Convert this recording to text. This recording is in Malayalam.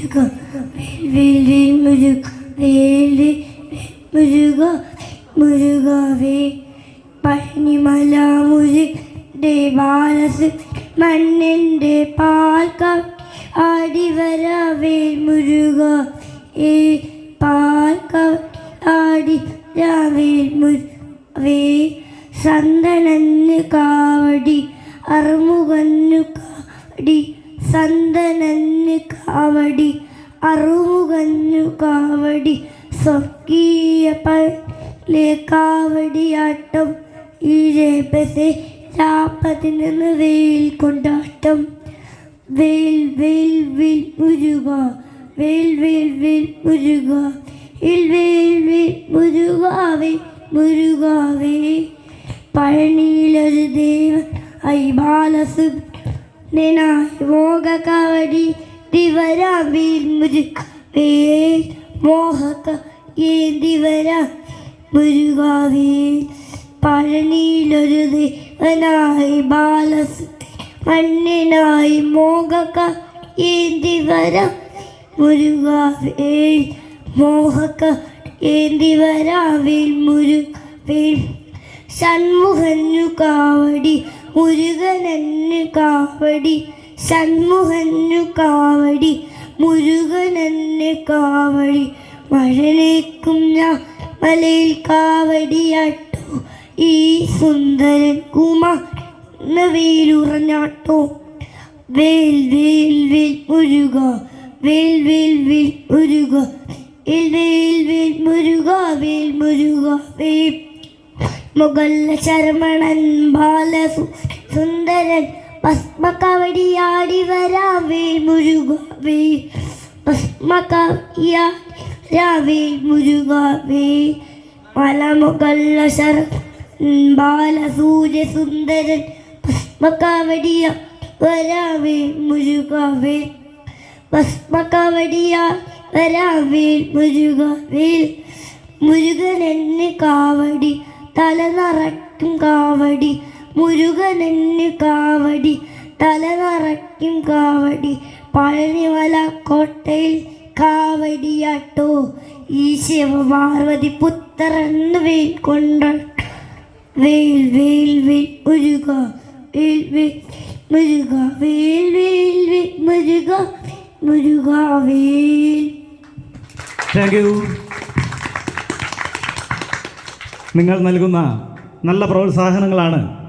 മുരുക വേൽ വേൽ മുരുക വേൽ മുരുക മുരുകവേ പഴനിമല മുരുകന്റെ ബാലസ് മണ്ണിൻ്റെ പാൽക്ക ആടിവരവേൽ മുരുക ഏ പാൽക്ക ആടിവരവേൽ മുരുകവേ സന്തനന്ന് കാവടി അറുമുഖന്നു കാവടി സന്തനന്ന് കാവടി അറുമുഖന്നു കാവടി സ്വർഗീയ പല്ലേ കാവടിയാട്ടം ഈരേപസെ രാപ്പതിന് വെയിൽ കൊണ്ടാട്ടം വേൽ വേൽ വേൽ മുരുക വേൽ വേൽ വേൽ മുരുക വേൽ വേൽ മുരുകാവേ മുരുകാവേ പഴനിയിലൊരു ദേവൻ ഐ ബാലസുബ്രനായി മോഹ കവടി ദിവരാം വേൽ മുരുക വേൽ മോഹക ഏന്തിവരാ മുരുകാവേ പഴനിയിലൊരു ദേവനായി ബാലസുബ്രൻ മണ്ണിനായി മോഹക ഏന്തിവരാ മുരുകാവേ മോഹക ഏന്തിവരാ വേൽ മുരുകവേൽ ഷൺമുഖന്നു കാവടി മുരുകനന്നു കാവടി ഷൺമുഖന്നു കാവടി മുരുകനന്നു കാവടി മഴലേക്കും ഞാൻ മലയിൽ കാവടിയാട്ടോ ഈ സുന്ദരൻ കുമാരൻ വെയിലുറഞ്ഞാട്ടോ വേൽ വേൽ വേൽ മുരുക വേൽ വേൽ വേൽ മുരുക വേൽ വേൽ മുരുക വേൽ മുരുക വേൽ മുഗല്ല ശരമണൻ ബാലസു സുന്ദരൻ ഭസ്മകവടിയാടി വരാം വേൽ മുരുക വേൽ ഭസ്മകവടിയാടി മുരുക വേൽ മലമുഗല്ല ശര ബാലസൂര്യ സുന്ദരൻ ഭസ്മകവടിയ വരാം വേൽ മുരുക വേൽ ഭസ്മകവടിയ വരാം വേൽ മുരുക വേൽ മുരുകനെന്ന് കാവടി തല നിറയ്ക്കും കാവടി മുരുകനെന്ന് കാവടി തല നിറയ്ക്കും കാവടി പഴനിമല കോട്ടയിൽ കാവടിയാട്ടോ ഈ ശിവപാർവതി പുത്രന്ന് വേൽ കൊണ്ട വേൽ വേൽ വേൽ മുരുക വേൽ വേൽ മുരുക വേൽ വേൽ വേൽ മുരുക മുരുക വേൽ. Thank you. നിങ്ങൾ നൽകുന്ന നല്ല പ്രോത്സാഹനങ്ങളാണ്